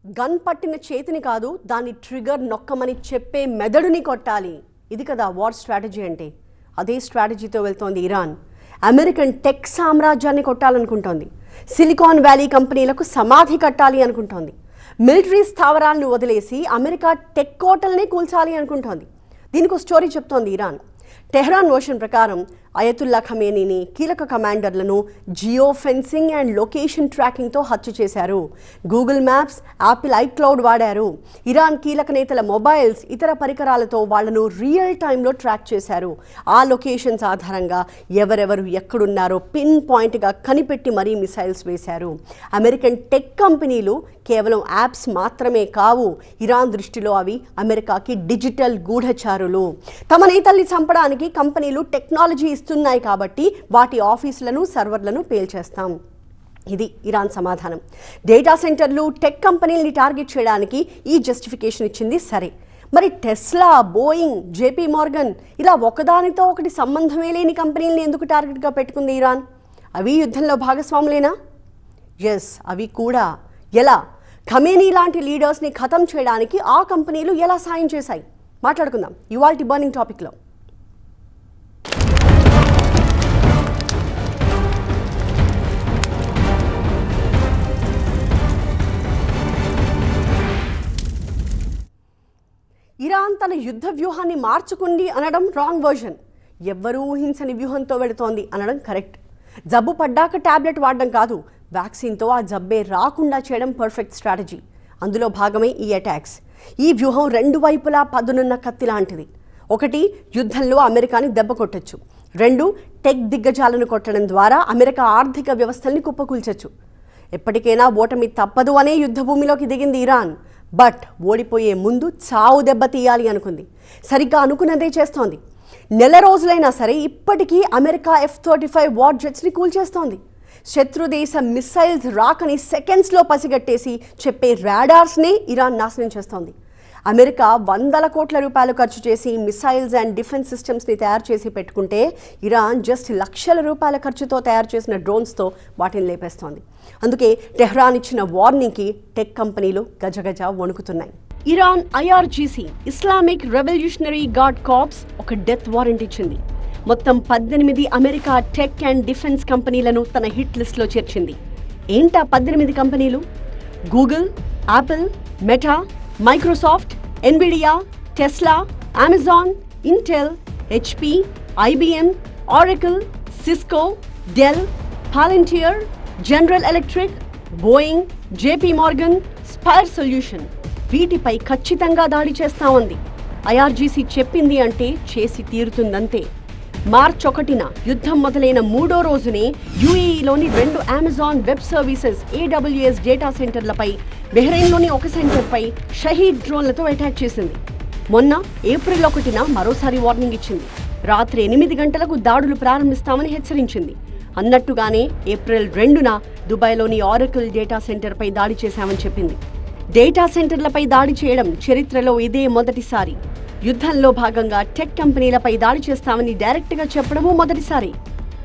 Gun పట్టిన చేతిని కాదు దాని ట్రిగర్ నొక్కమని చెప్పే మెదడుని కొట్టాలి. ఇది కదా వార్ స్ట్రాటజీ అంటే. అదే స్ట్రాటజీతో వెళ్తోంది ఇరాన్. అమెరికన్ టెక్ సామ్రాజ్యాన్ని కొట్టాలనుకుంటోంది. సిలికాన్ వ్యాలీ కంపెనీలకు సమాధి కట్టాలి అనుకుంటోంది. మిలిటరీ స్థావరాలను వదిలేసి అమెరికా టెక్ కోటల్ని కూల్చాలి అనుకుంటోంది. దీనికి స్టోరీ చెప్తోంది ఇరాన్. టెహ్రాన్ వర్షన్ ప్రకారం అయతుల్లా ఖమేనీని, కీలక కమాండర్లను జియో ఫెన్సింగ్ అండ్ లొకేషన్ ట్రాకింగ్తో హత్య చేశారు. గూగుల్ మ్యాప్స్, యాపిల్ ఐక్లౌడ్ వాడారు. ఇరాన్ కీలక నేతల మొబైల్స్, ఇతర పరికరాలతో వాళ్లను రియల్ టైంలో ట్రాక్ చేశారు. ఆ లొకేషన్స్ ఆధారంగా ఎవరెవరు ఎక్కడున్నారో పిన్ పాయింట్గా కనిపెట్టి మరీ మిసైల్స్ వేశారు. అమెరికన్ టెక్ కంపెనీలు కేవలం యాప్స్ మాత్రమే కావు. ఇరాన్ దృష్టిలో అవి అమెరికాకి డిజిటల్ గూఢచారులు. తమ నేతల్ని చంపడానికి కంపెనీలు టెక్నాలజీ ఇస్తున్నాయి కాబట్టి వాటి ఆఫీసులను, సర్వర్లను పేల్చేస్తాం. ఇది ఇరాన్ సమాధానం. డేటా సెంటర్లు, టెక్ కంపెనీల్ని టార్గెట్ చేయడానికి ఈ జస్టిఫికేషన్ ఇచ్చింది. సరే, మరి టెస్లా, బోయింగ్, జేపీ మోర్గన్ ఇలా ఒకదానితో ఒకటి సంబంధమే లేని కంపెనీల్ని ఎందుకు టార్గెట్గా పెట్టుకుంది ఇరాన్? అవి యుద్ధంలో భాగస్వాములేనా? ఎస్, అవి కూడా. ఎలా? ఖమేనీ లాంటి లీడర్స్ని ఖతం చేయడానికి ఆ కంపెనీలు ఎలా సాయం చేశాయి? మాట్లాడుకుందాం ఇవాల్టి బర్నింగ్ టాపిక్లో. ఇరాన్ తన యుద్ధ వ్యూహాన్ని మార్చుకుంది అనడం రాంగ్ వర్షన్. ఎవ్వరూ ఊహించని వ్యూహంతో వెళుతోంది అనడం కరెక్ట్. జబ్బు పడ్డాక టాబ్లెట్ వాడడం కాదు, వ్యాక్సిన్తో ఆ జబ్బే రాకుండా చేయడం పర్ఫెక్ట్ స్ట్రాటజీ. అందులో భాగమే ఈ అటాక్స్. ఈ వ్యూహం రెండు వైపులా పదునున్న కత్తి లాంటిది. ఒకటి, యుద్ధంలో అమెరికాని దెబ్బ కొట్టచ్చు. రెండు, టెక్ దిగ్గజాలను కొట్టడం ద్వారా అమెరికా ఆర్థిక వ్యవస్థల్ని కుప్పకూల్చచ్చు. ఎప్పటికైనా ఓటమి తప్పదు అనే యుద్ధ భూమిలోకి దిగింది ఇరాన్. బట్ ఓడిపోయే ముందు చావు దెబ్బ తీయాలి అనుకుంది. సరిగ్గా అనుకున్నదే చేస్తోంది. నెల రోజులైనా సరే ఇప్పటికీ అమెరికా F-35 వార్ జెట్స్ని కూల్చేస్తోంది. శత్రుదేశ మిస్సైల్స్ రాకని సెకండ్స్లో పసిగట్టేసి చెప్పే రాడార్స్నే ఇరాన్ నాశనం చేస్తోంది. అమెరికా వందల కోట్ల రూపాయలు ఖర్చు చేసి మిసైల్స్ అండ్ డిఫెన్స్ సిస్టమ్స్ని తయారు చేసి పెట్టుకుంటే ఇరాన్ జస్ట్ లక్షల రూపాయల ఖర్చుతో తయారు చేసిన డ్రోన్స్తో వాటిని లేపేస్తోంది. అందుకే టెహ్రాన్ ఇచ్చిన వార్నింగ్కి టెక్ కంపెనీలు గజగజ వణుకుతున్నాయి. Iran IRGC Islamic revolutionary guard corps ఒక డెత్ వారెంట్ ఇచ్చింది. మొత్తం 18 అమెరికా టెక్ అండ్ డిఫెన్స్ కంపెనీలను తన హిట్ లిస్ట్లో చేర్చింది. ఏంటా 18 కంపెనీలు? Google, Apple, Meta, Microsoft, Nvidia, Tesla, Amazon, Intel, HP, IBM, Oracle, Cisco, Dell, Palantir, General Electric, Boeing, JP Morgan, Spire Solution. వీటిపై ఖచ్చితంగా దాడి చేస్తామంది. IRGC చెప్పింది అంటే చేసి తీరుతుందంతే. మార్చి 1న యుద్ధం మొదలైన 3వ రోజునే UAEలోని 2 Amazon web services AWS data సెంటర్లపై, బెహ్రెయిన్లోని ఒక సెంటర్పై షహీద్ డ్రోన్లతో అటాక్ చేసింది. మొన్న ఏప్రిల్ 1న మరోసారి వార్నింగ్ ఇచ్చింది. రాత్రి 8 గంటలకు దాడులు ప్రారంభిస్తామని హెచ్చరించింది. అన్నట్టుగానే ఏప్రిల్ 2న దుబాయ్లోని ఆరకిల్ డేటా సెంటర్పై దాడి చేశామని చెప్పింది. డేటా సెంటర్లపై దాడి చేయడం చరిత్రలో ఇదే మొదటిసారి. యుద్ధంలో భాగంగా టెక్ కంపెనీలపై దాడి చేస్తామని డైరెక్ట్గా చెప్పడమూ మొదటిసారి.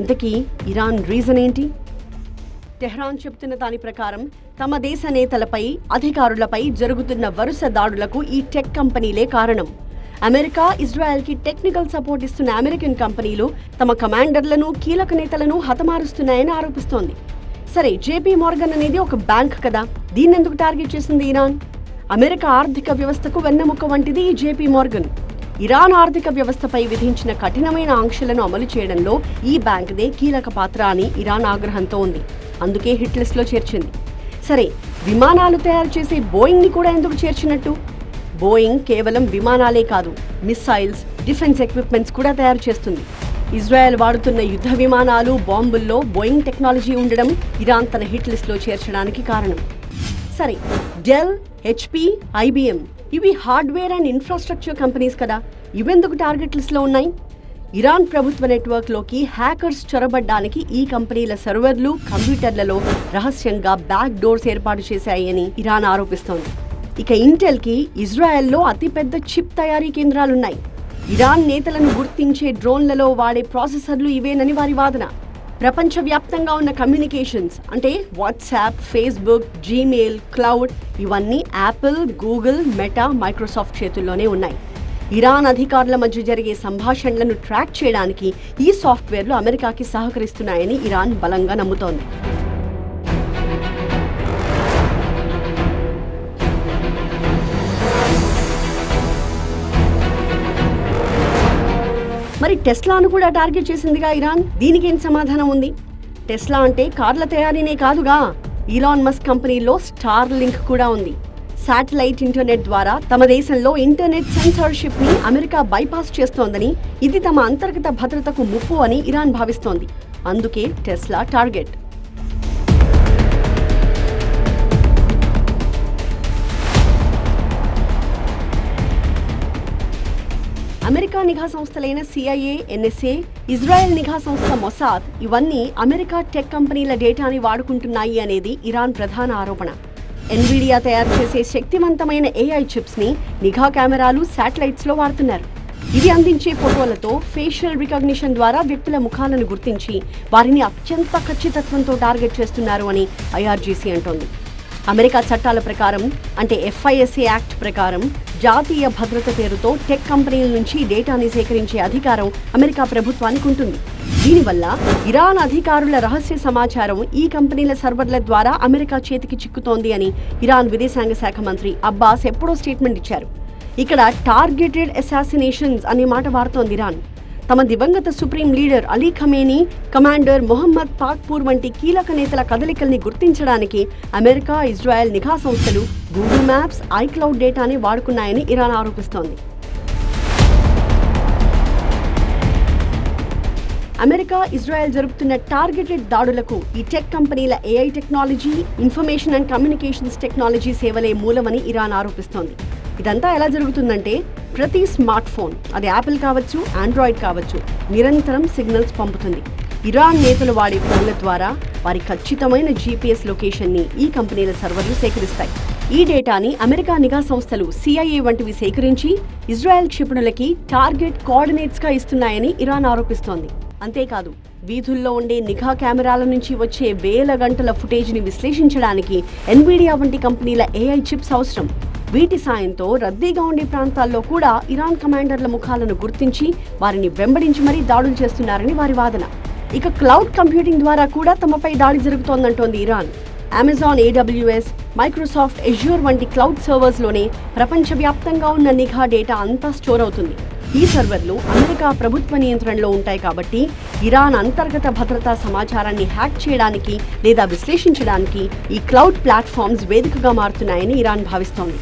ఇంతకీ ఇరాన్ రీజన్ ఏంటి? టెహ్రాన్ చెప్తున్న దాని ప్రకారం తమ దేశ నేతలపై, అధికారులపై జరుగుతున్న వరుస దాడులకు ఈ టెక్ కంపెనీలే కారణం. అమెరికా, ఇజ్రాయెల్కి టెక్నికల్ సపోర్ట్ ఇస్తున్న అమెరికన్ కంపెనీలు తమ కమాండర్లను, కీలక నేతలను హతమారుస్తున్నాయని ఆరోపిస్తోంది. సరే, జేపీ మోర్గన్ అనేది ఒక బ్యాంక్ కదా, దీన్నెందుకు టార్గెట్ చేసింది ఇరాన్? అమెరికా ఆర్థిక వ్యవస్థకు వెన్నెముక వంటిది ఈ జేపీ మోర్గన్. ఇరాన్ ఆర్థిక వ్యవస్థపై విధించిన కఠినమైన ఆంక్షలను అమలు చేయడంలో ఈ బ్యాంక్దే కీలక పాత్ర అని ఇరాన్ ఆగ్రహంతో ఉంది. అందుకే హిట్ లిస్ట్లో చేర్చింది. సరే, విమానాలు తయారు చేసే బోయింగ్ని కూడా ఎందుకు చేర్చినట్టు? బోయింగ్ కేవలం విమానాలే కాదు, మిస్సైల్స్, డిఫెన్స్ ఎక్విప్మెంట్స్ కూడా తయారు చేస్తుంది. ఇజ్రాయెల్ వాడుతున్న యుద్ధ విమానాలు, బాంబుల్లో బోయింగ్ టెక్నాలజీ ఉండడం ఇరాన్ తన హిట్ లిస్ట్లో చేర్చడానికి కారణం. సరే, డెల్, HP, IBM ఇవి హార్డ్వేర్ అండ్ ఇన్ఫ్రాస్ట్రక్చర్ కంపెనీస్ కదా, ఇవెందుకు టార్గెట్ లిస్ట్లో ఉన్నాయి? ఇరాన్ ప్రభుత్వ నెట్వర్క్లోకి హ్యాకర్స్ చొరబడ్డానికి ఈ కంపెనీల సర్వర్లు, కంప్యూటర్లలో రహస్యంగా బ్యాక్ డోర్స్ ఏర్పాటు చేశాయని ఇరాన్ ఆరోపిస్తోంది. ఇక ఇంటెల్కి ఇజ్రాయెల్లో అతిపెద్ద చిప్ తయారీ కేంద్రాలున్నాయి. ఇరాన్ నేతలను గుర్తించే డ్రోన్లలో వాడే ప్రాసెసర్లు ఇవేనని వారి వాదన. ప్రపంచవ్యాప్తంగా ఉన్న కమ్యూనికేషన్స్ అంటే వాట్సాప్, ఫేస్బుక్, జీమెయిల్, క్లౌడ్ ఇవన్నీ యాపిల్, గూగుల్, మెటా, మైక్రోసాఫ్ట్ చేతుల్లోనే ఉన్నాయి. ఇరాన్ అధికారుల మధ్య జరిగే సంభాషణలను ట్రాక్ చేయడానికి ఈ సాఫ్ట్వేర్లు అమెరికాకి సహకరిస్తున్నాయని ఇరాన్ బలంగా నమ్ముతోంది. మరి టెస్లాను కూడా టార్గెట్ చేసిందిగా ఇరాన్. దీనికేం సమాధానం ఉంది? టెస్లా అంటే కార్ల తయారీనే కాదుగా, ఈలాన్ మస్క్ కంపెనీలో స్టార్ లింక్ కూడా ఉంది. శాటిలైట్ ఇంటర్నెట్ ద్వారా తమ దేశంలో ఇంటర్నెట్ సెన్సార్షిప్ ని అమెరికా బైపాస్ చేస్తోందని, ఇది తమ అంతర్గత భద్రతకు ముప్పు అని ఇరాన్ భావిస్తోంది. అందుకే టెస్లా టార్గెట్. అమెరికా నిఘా సంస్థలైన CIA, NSA, ఇజ్రాయెల్ నిఘా సంస్థ మొసాద్ ఇవన్నీ అమెరికా టెక్ కంపెనీల డేటాని వాడుకుంటున్నాయి అనేది ఇరాన్ ప్రధాన ఆరోపణ. ఎన్విడియా తయారు చేసే శక్తివంతమైన AI చిప్స్ ని నిఘా కెమెరాలు, శాటిలైట్స్ లో వాడుతున్నారు. ఇవి అందించే ఫోటోలతో ఫేషియల్ రికగ్నిషన్ ద్వారా వ్యక్తుల ముఖాలను గుర్తించి వారిని అత్యంత ఖచ్చితత్వంతో టార్గెట్ చేస్తున్నారు అని IRGC అంటోంది. అమెరికా చట్టాల ప్రకారం అంటే FISA యాక్ట్ ప్రకారం జాతీయ భద్రత పేరుతో టెక్ కంపెనీల నుంచి డేటాని సేకరించే అధికారం అమెరికా ప్రభుత్వానికి ఉంటుంది. దీనివల్ల ఇరాన్ అధికారుల రహస్య సమాచారం ఈ కంపెనీల సర్వర్ల ద్వారా అమెరికా చేతికి చిక్కుతోంది అని ఇరాన్ విదేశాంగ శాఖ మంత్రి అబ్బాస్ ఎప్పుడో స్టేట్మెంట్ ఇచ్చారు. ఇక్కడ టార్గెటెడ్ అసాసినేషన్స్ అనే మాట వాడుతోంది ఇరాన్. తమ దివంగత supreme leader Ali Khamenei, commander Mohammad Pakpour వంటి కీలక నేతల కదలికల్ని గుర్తించడానికి అమెరికా, ఇజ్రాయెల్ నిఘా సంస్థలు గూగుల్ మ్యాప్స్, ఐక్లౌడ్ డేటాని వాడుకున్నాయని ఇరాన్ ఆరోపిస్తోంది. అమెరికా, ఇజ్రాయెల్ జరుపుతున్న టార్గెటెడ్ దాడులకు ఈ టెక్ కంపెనీల AI technology, information and communications technology సేవలే మూలమని ఇరాన్ ఆరోపిస్తోంది. ఇదంతా ఎలా జరుగుతుందంటే ప్రతి స్మార్ట్ ఫోన్, అది యాపిల్ కావచ్చు, ఆండ్రాయిడ్ కావచ్చు, నిరంతరం సిగ్నల్స్ పంపుతుంది. ఇరాన్ నేతలు వాడే ఫోన్ల ద్వారా వారి ఖచ్చితమైన GPS లొకేషన్ని ఈ కంపెనీల సర్వర్లు సేకరిస్తాయి. ఈ డేటాని అమెరికా నిఘా సంస్థలు CIA వంటివి సేకరించి ఇజ్రాయెల్ క్షిపణులకి టార్గెట్ కోఆర్డినేట్స్గా ఇస్తున్నాయని ఇరాన్ ఆరోపిస్తోంది. అంతేకాదు, వీధుల్లో ఉండే నిఘా కెమెరాల నుంచి వచ్చే వేల గంటల ఫుటేజ్ని విశ్లేషించడానికి ఎన్విడియా వంటి కంపెనీల AI చిప్స్ అవసరం. వీటి సాయంతో రద్దీగా ఉండే ప్రాంతాల్లో కూడా ఇరాన్ కమాండర్ల ముఖాలను గుర్తించి వారిని వెంబడించి మరీ దాడులు చేస్తున్నారని వారి వాదన. ఇక క్లౌడ్ కంప్యూటింగ్ ద్వారా కూడా తమపై దాడి జరుగుతోందంటోంది Iran. Amazon AWS, Microsoft Azure వంటి క్లౌడ్ సర్వర్స్లోనే ప్రపంచవ్యాప్తంగా ఉన్న నిఘా డేటా అంతా స్టోర్ అవుతుంది. ఈ సర్వర్లు అమెరికా ప్రభుత్వ నియంత్రణలో ఉంటాయి కాబట్టి ఇరాన్ అంతర్గత భద్రతా సమాచారాన్ని హ్యాక్ చేయడానికి లేదా విశ్లేషించడానికి ఈ క్లౌడ్ ప్లాట్ఫామ్స్ వేదికగా మారుతున్నాయని ఇరాన్ భావిస్తోంది.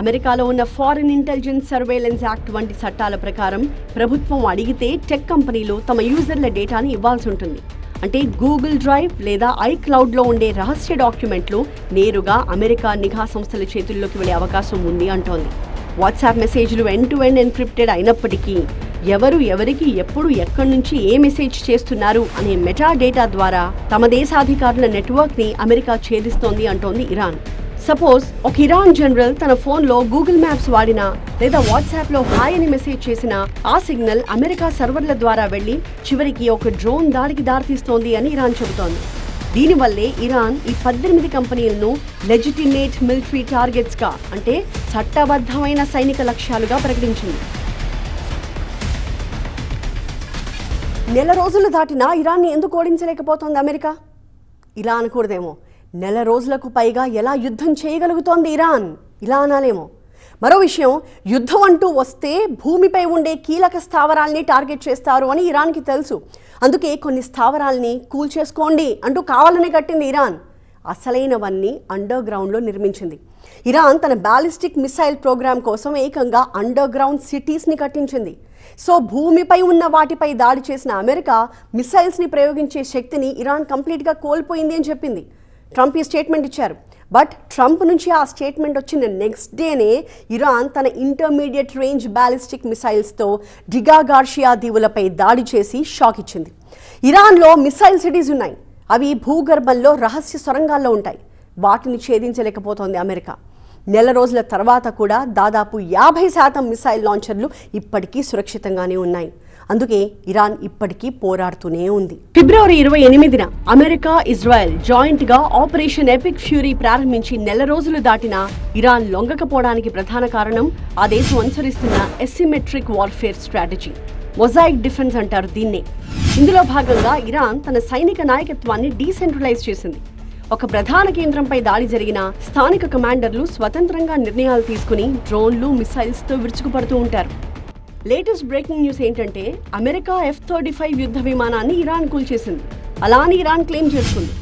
అమెరికాలో ఉన్న ఫారిన్ ఇంటెలిజెన్స్ సర్వేలెన్స్ యాక్ట్ వంటి చట్టాల ప్రకారం ప్రభుత్వం అడిగితే టెక్ కంపెనీలు తమ యూజర్ల డేటాని ఇవ్వాల్సి ఉంటుంది. అంటే గూగుల్ డ్రైవ్ లేదా ఐక్లౌడ్లో ఉండే రహస్య డాక్యుమెంట్లు నేరుగా అమెరికా నిఘా సంస్థల చేతుల్లోకి వెళ్లే అవకాశం ఉంది అంటోంది. వాట్సాప్ మెసేజ్లు ఎండ్ టు ఎండ్ ఎన్క్రిప్టెడ్ అయినప్పటికీ ఎవరు ఎవరికి ఎప్పుడు ఎక్కడి నుంచి ఏ మెసేజ్ చేస్తున్నారు అనే మెటా డేటా ద్వారా తమ దేశాధికారుల నెట్వర్క్ని అమెరికా ఛేదిస్తోంది అంటోంది ఇరాన్. సపోజ్ ఒక ఇరాన్ జనరల్ తన ఫోన్లో గూగుల్ మ్యాప్స్ వాడినా లేదా వాట్సాప్లో హాయ్ అని మెసేజ్ చేసినా ఆ సిగ్నల్ అమెరికా సర్వర్ల ద్వారా వెళ్లి చివరికి ఒక డ్రోన్ దాడికి దారితీస్తోంది అని ఇరాన్ చెబుతోంది. దీనివల్లే ఇరాన్ ఈ 18 కంపెనీలను లెజిటిమేట్ మిలిటరీ టార్గెట్స్గా అంటే చట్టబద్ధమైన సైనిక లక్ష్యాలుగా ప్రకటించింది. నెల రోజులు దాటినా ఇరాన్ని ఎందుకు ఓడించలేకపోతోంది అమెరికా? ఇలా అనకూడదేమో, నెల రోజులకు పైగా ఎలా యుద్ధం చేయగలుగుతోంది ఇరాన్, ఇలా అనాలేమో. మరో విషయం, యుద్ధం అంటూ వస్తే భూమిపై ఉండే కీలక స్థావరాల్ని టార్గెట్ చేస్తారు అని ఇరాన్కి తెలుసు. అందుకే కొన్ని స్థావరాల్ని కూల్చేసుకోండి అంటూ కావాలనే కట్టింది ఇరాన్. అసలైనవన్నీ అండర్ గ్రౌండ్లో నిర్మించింది. ఇరాన్ తన బ్యాలిస్టిక్ మిసైల్ ప్రోగ్రామ్ కోసం ఏకంగా అండర్ గ్రౌండ్ సిటీస్ని కట్టించింది. సో భూమిపై ఉన్న వాటిపై దాడి చేసిన అమెరికా మిసైల్స్ని ప్రయోగించే శక్తిని ఇరాన్ కంప్లీట్గా కోల్పోయింది అని చెప్పింది. ట్రంప్ ఈ స్టేట్మెంట్ ఇచ్చారు. బట్ ట్రంప్ నుంచి ఆ స్టేట్మెంట్ వచ్చిన నెక్స్ట్ డేనే ఇరాన్ తన ఇంటర్మీడియట్ రేంజ్ బ్యాలిస్టిక్ మిసైల్స్తో డిగా గార్షియా దీవులపై దాడి చేసి షాక్ ఇచ్చింది. ఇరాన్లో మిసైల్ సిటీస్ ఉన్నాయి. అవి భూగర్భంలో రహస్య సొరంగాల్లో ఉంటాయి. వాటిని ఛేదించలేకపోతోంది అమెరికా. నెల రోజుల తర్వాత కూడా దాదాపు 50% మిసైల్ లాంచర్లు ఇప్పటికీ సురక్షితంగానే ఉన్నాయి. అందుకే ఇరాన్ ఇప్పటికీ పోరాడుతూనే ఉంది. ఫిబ్రవరి 28న అమెరికా, ఇజ్రాయెల్ జాయింట్ గా ఆపరేషన్ ఎపిక్ ఫ్యూరీ ప్రారంభించి నెల రోజులు దాటినా ఇరాన్ లొంగకపోవడానికి ప్రధాన కారణం ఆ దేశం అనుసరిస్తున్న asymmetric warfare strategy. Mosaic defence అంటారు దీన్నే. ఇందులో భాగంగా ఇరాన్ తన సైనిక నాయకత్వాన్ని డీసెంట్రలైజ్ చేసింది. ఒక ప్రధాన కేంద్రంపై దాడి జరిగిన స్థానిక కమాండర్లు స్వతంత్రంగా నిర్ణయాలు తీసుకుని డ్రోన్లు, మిసైల్స్తో విరుచుకుపడుతూ ఉంటారు. లేటెస్ట్ బ్రేకింగ్ న్యూస్ ఏంటంటే అమెరికా F-35 యుద్ధ విమానాన్ని ఇరాన్ కూల్చేసింది. అలా అని ఇరాన్ క్లెయిమ్ చేసుకుంది.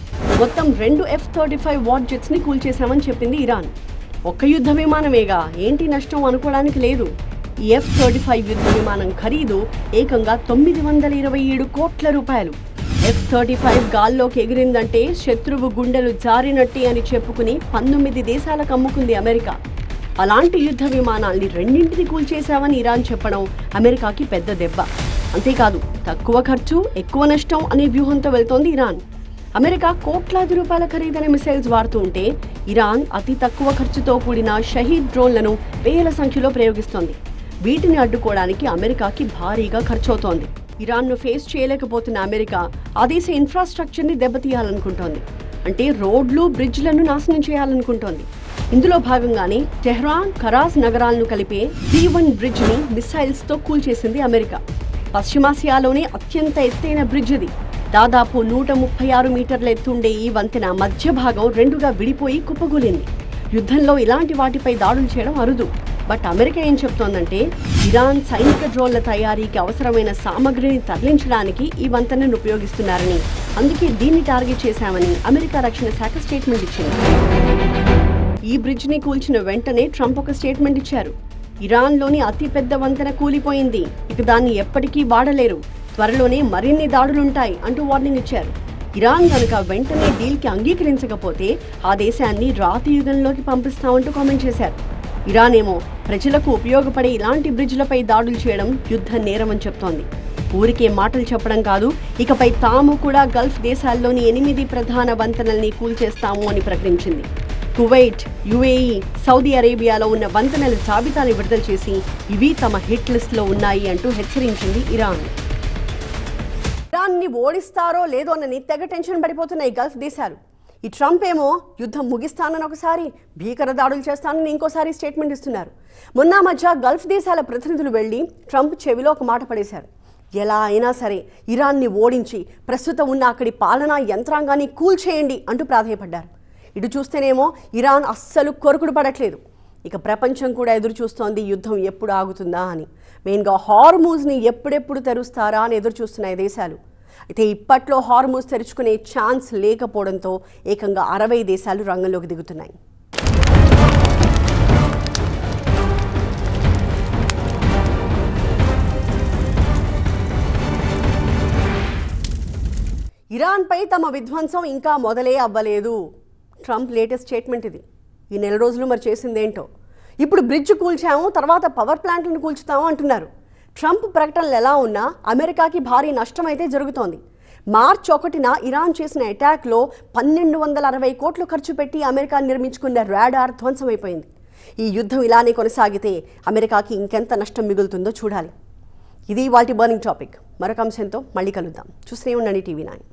మొత్తం 2 F-35 వార్ జెట్స్ ని కూల్చేశామని చెప్పింది ఇరాన్. ఒక్క యుద్ధ విమానమేగా, ఏంటి నష్టం అనుకోవడానికి లేదు. ఈ F-35 యుద్ధ విమానం ఖరీదు ఏకంగా 927 కోట్ల రూపాయలు. F-35 గాల్లోకి ఎగిరిందంటే శత్రువు గుండెలు జారినట్టే అని చెప్పుకుని 19 దేశాలకు అమ్ముకుంది అమెరికా. అలాంటి యుద్ధ విమానాల్ని రెండింటిని కూల్చేశామని ఇరాన్ చెప్పడం అమెరికాకి పెద్ద దెబ్బ. అంతేకాదు, తక్కువ ఖర్చు ఎక్కువ నష్టం అనే వ్యూహంతో వెళ్తోంది ఇరాన్. అమెరికా కోట్లాది రూపాయల ఖరీదైన మిసైల్స్ వాడుతూ ఉంటే ఇరాన్ అతి తక్కువ ఖర్చుతో కూడిన షహీద్ డ్రోన్లను వేల సంఖ్యలో ప్రయోగిస్తోంది. వీటిని అడ్డుకోవడానికి అమెరికాకి భారీగా ఖర్చవుతోంది. ఇరాన్ను ఫేస్ చేయలేకపోతున్న అమెరికా ఆ దేశ ఇన్ఫ్రాస్ట్రక్చర్ని దెబ్బతీయాలనుకుంటోంది. అంటే రోడ్లు, బ్రిడ్జ్లను నాశనం చేయాలనుకుంటోంది. ఇందులో భాగంగానే టెహ్రాన్, కరాజ్ నగరాలను కలిపే B1 బ్రిడ్జ్ని మిసైల్స్తో కూల్చేసింది అమెరికా. పశ్చిమాసియాలోనే అత్యంత ఎత్తైన బ్రిడ్జ్ ఇది. దాదాపు 136 మీటర్ల ఎత్తుండే ఈ వంతెన మధ్య భాగం రెండుగా విడిపోయి కుప్పగూలింది. యుద్ధంలో ఇలాంటి వాటిపై దాడులు చేయడం అరుదు. బట్ అమెరికా ఏం చెప్తోందంటే ఇరాన్ సైనిక డ్రోన్ల తయారీకి అవసరమైన సామగ్రిని తరలించడానికి ఈ వంతెనను ఉపయోగిస్తున్నారని, అందుకే దీన్ని టార్గెట్ చేశామని అమెరికా రక్షణ శాఖ స్టేట్మెంట్ ఇచ్చింది. ఈ బ్రిడ్జ్ని కూల్చిన వెంటనే ట్రంప్ ఒక స్టేట్మెంట్ ఇచ్చారు. ఇరాన్లోని అతిపెద్ద వంతెన కూలిపోయింది, ఇక దాన్ని ఎప్పటికీ వాడలేరు, త్వరలోనే మరిన్ని దాడులుంటాయి అంటూ వార్నింగ్ ఇచ్చారు. ఇరాన్ కనుక వెంటనే డీల్కి అంగీకరించకపోతే ఆ దేశాన్ని రాతి యుగంలోకి పంపిస్తామంటూ కామెంట్ చేశారు. ఇరాన్ ఏమో ప్రజలకు ఉపయోగపడే ఇలాంటి బ్రిడ్జ్లపై దాడులు చేయడం యుద్ధ నేరమని చెప్తోంది. ఊరికే మాటలు చెప్పడం కాదు, ఇకపై తాము కూడా గల్ఫ్ దేశాల్లోని 8 ప్రధాన వంతెనల్ని కూల్చేస్తాము అని ప్రకటించింది. కువైట్, UAE, సౌదీ అరేబియాలో ఉన్న వంతెనల జాబితాని విడుదల చేసి ఇవి తమ హిట్ లిస్ట్లో ఉన్నాయి అంటూ హెచ్చరించింది ఇరాన్. ఇరాన్ని ఓడిస్తారో లేదో అన్నని తెగ టెన్షన్ పడిపోతున్నాయి గల్ఫ్ దేశాలు. ఈ ట్రంప్ ఏమో యుద్ధం ముగిస్తానని ఒకసారి, భీకర దాడులు చేస్తానని ఇంకోసారి స్టేట్మెంట్ ఇస్తున్నారు. మొన్న మధ్య గల్ఫ్ దేశాల ప్రతినిధులు వెళ్లి ట్రంప్ చెవిలో ఒక మాట పడేశారు. ఎలా అయినా సరే ఇరాన్ని ఓడించి ప్రస్తుతం ఉన్న అక్కడి పాలనా యంత్రాంగాన్ని కూల్చేయండి అంటూ ప్రాధేయపడ్డారు. ఇటు చూస్తేనేమో ఇరాన్ అస్సలు కొరుకుడు పడట్లేదు. ఇక ప్రపంచం కూడా ఎదురు చూస్తోంది యుద్ధం ఎప్పుడు ఆగుతుందా అని. మెయిన్గా హార్మూజ్ని ఎప్పుడెప్పుడు తెరుస్తారా అని ఎదురు చూస్తున్నాయి దేశాలు. అయితే ఇప్పట్లో హార్మూజ్ తెరుచుకునే ఛాన్స్ లేకపోవడంతో ఏకంగా 60 దేశాలు రంగంలోకి దిగుతున్నాయి. ఇరాన్పై తమ విధ్వంసం ఇంకా మొదలే అవ్వలేదు. ట్రంప్ లేటెస్ట్ స్టేట్మెంట్ ఇది. ఈ నెల రోజులు మరి చేసిందేంటో. ఇప్పుడు బ్రిడ్జ్ కూల్చాము, తర్వాత పవర్ ప్లాంట్లను కూల్చుతాము అంటున్నారు. ట్రంప్ ప్రకటనలు ఎలా ఉన్నా అమెరికాకి భారీ నష్టం అయితే జరుగుతోంది. మార్చి 1న ఇరాన్ చేసిన అటాక్లో 1260 కోట్లు ఖర్చు పెట్టి అమెరికా నిర్మించుకున్న రాడార్ ధ్వంసమైపోయింది. ఈ యుద్ధం ఇలానే కొనసాగితే అమెరికాకి ఇంకెంత నష్టం మిగులుతుందో చూడాలి. ఇది వాటి బర్నింగ్ టాపిక్. మరొక అంశంతో మళ్ళీ కలుద్దాం. చూస్తూనే ఉండండి TV9.